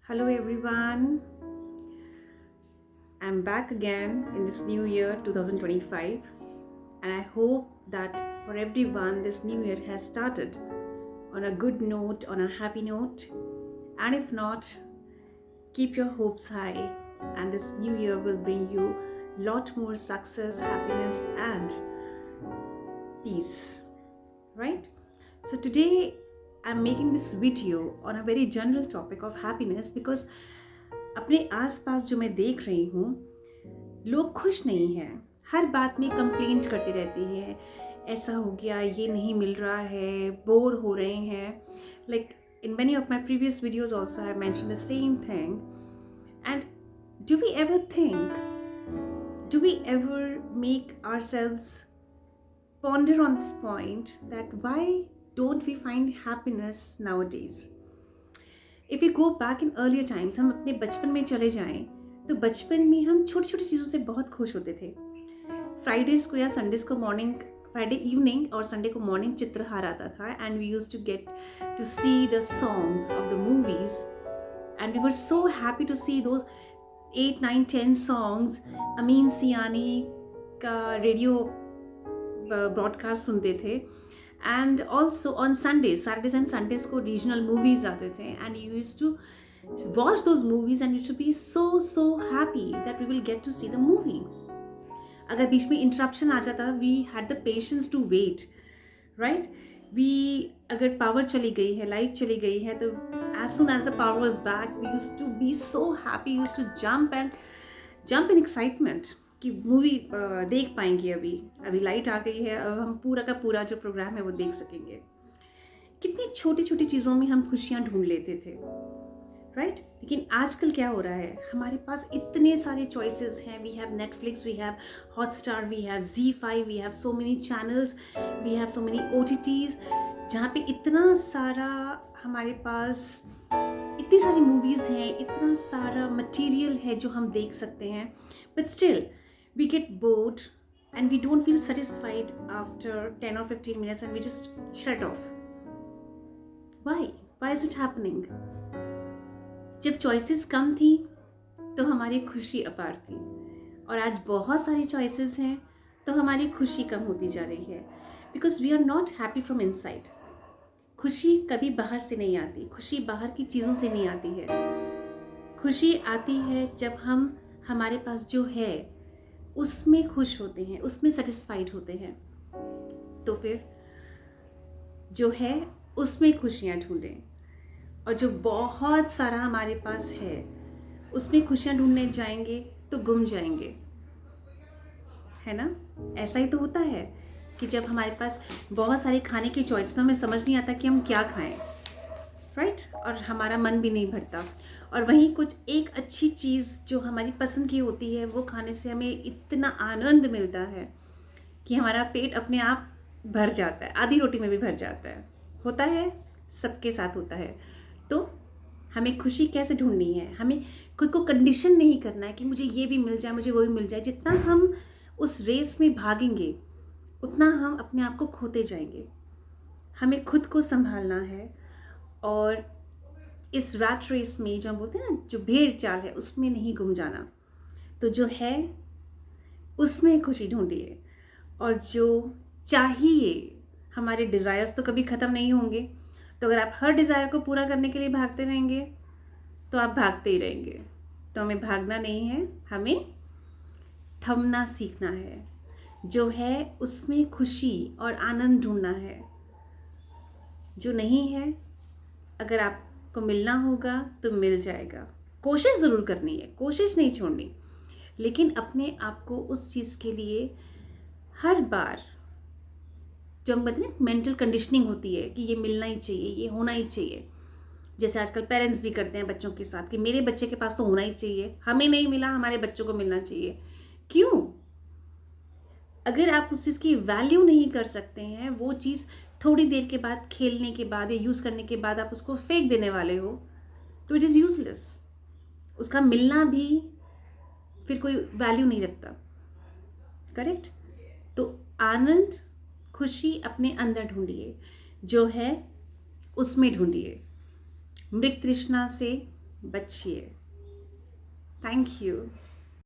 Hello everyone. I'm back again in this new year 2025 and I hope that for everyone this new year has started on a good note, on a happy note. And if not, keep your hopes high and this new year will bring you lot more success, happiness and peace, right? So today I'm making this video on a very general topic of happiness because अपने आसपास जो मैं देख रही हूँ लोग खुश नहीं हैं, हर बात में कंप्लेंट करते रहते हैं, ऐसा हो गया, ये नहीं मिल रहा है, बोर हो रहे हैं. Like in many of my previous videos also I have mentioned the same thing. And do we ever make ourselves ponder on this point that why don't we find happiness nowadays? If we go back in earlier times, हम अपने बचपन में चले जाएं तो बचपन में हम छोटी छोटी चीज़ों से बहुत खुश होते थे. फ्राइडेज़ को या संडेज़ को मॉर्निंग, फ्राइडे इवनिंग और संडे को मॉर्निंग चित्रहार आता था and we used to get to see the songs of the movies and we were so happy to see those 8, 9, 10 songs. Ameen Sayani का रेडियो ब्रॉडकास्ट सुनते थे. And also on Saturdays and Sundays को regional movies आते थे and you used to watch those movies and you should be so happy that we will get to see the movie. अगर बीच में interruption आ जाता we had the patience to wait, right? अगर power चली गई है, light चली गई है तो as soon as the power was back we used to be so happy, used to jump in excitement कि मूवी देख पाएंगे. अभी लाइट आ गई है, अब हम पूरा का पूरा जो प्रोग्राम है वो देख सकेंगे. कितनी छोटी छोटी चीज़ों में हम खुशियाँ ढूंढ लेते थे, राइट? लेकिन आजकल क्या हो रहा है, हमारे पास इतने सारे चॉइसेस हैं. We have Netflix, we have Hotstar, we have ZEE5, we have so many channels, we have so many OTTs जहाँ पे इतना सारा हमारे पास इतनी सारी मूवीज़ हैं, इतना सारा मटेरियल है जो हम देख सकते हैं. But still we get bored and we don't feel satisfied after 10 or 15 minutes and we just shut off. Why is it happening? जब choices कम थी तो हमारी खुशी अपार थी और आज बहुत सारी choices हैं तो हमारी खुशी कम होती जा रही है because we are not happy from inside. खुशी कभी बाहर से नहीं आती, खुशी बाहर की चीज़ों से नहीं आती है. खुशी आती है जब हम हमारे पास जो है उसमें खुश होते हैं, उसमें सेटिस्फाइड होते हैं. तो फिर जो है उसमें खुशियाँ ढूंढें और जो बहुत सारा हमारे पास है उसमें खुशियाँ ढूंढने जाएंगे तो गुम जाएंगे, है ना? ऐसा ही तो होता है कि जब हमारे पास बहुत सारे खाने की चॉइसेस, हमें समझ नहीं आता कि हम क्या खाएं, राइट? और हमारा मन भी नहीं भरता. और वहीं कुछ एक अच्छी चीज़ जो हमारी पसंद की होती है वो खाने से हमें इतना आनंद मिलता है कि हमारा पेट अपने आप भर जाता है, आधी रोटी में भी भर जाता है. होता है, सबके साथ होता है. तो हमें खुशी कैसे ढूंढनी है? हमें खुद को कंडीशन नहीं करना है कि मुझे ये भी मिल जाए, मुझे वो भी मिल जाए. जितना हम उस रेस में भागेंगे उतना हम अपने आप को खोते जाएंगे. हमें खुद को संभालना है और इस रैट रेस में जो हम बोलते हैं ना, जो भेड़ चाल है, उसमें नहीं गुम जाना. तो जो है उसमें खुशी ढूंढिए और जो चाहिए, हमारे डिज़ायर्स तो कभी ख़त्म नहीं होंगे. तो अगर आप हर डिज़ायर को पूरा करने के लिए भागते रहेंगे तो आप भागते ही रहेंगे. तो हमें भागना नहीं है, हमें थमना सीखना है. जो है उसमें खुशी और आनंद ढूंढना है. जो नहीं है, अगर आपको मिलना होगा तो मिल जाएगा. कोशिश ज़रूर करनी है, कोशिश नहीं छोड़नी, लेकिन अपने आप को उस चीज़ के लिए हर बार जो हम कहते हैं मेंटल कंडीशनिंग होती है कि ये मिलना ही चाहिए, ये होना ही चाहिए. जैसे आजकल पेरेंट्स भी करते हैं बच्चों के साथ कि मेरे बच्चे के पास तो होना ही चाहिए, हमें नहीं मिला, हमारे बच्चों को मिलना चाहिए. क्यों? अगर आप उस चीज़ की वैल्यू नहीं कर सकते हैं, वो चीज़ थोड़ी देर के बाद, खेलने के बाद या यूज़ करने के बाद आप उसको फेंक देने वाले हो, तो इट इज़ यूजलेस. उसका मिलना भी फिर कोई वैल्यू नहीं रखता. करेक्ट? तो आनंद, खुशी अपने अंदर ढूंढिए, जो है उसमें ढूंढिए. मृग तृष्णा से बचिए। Thank you.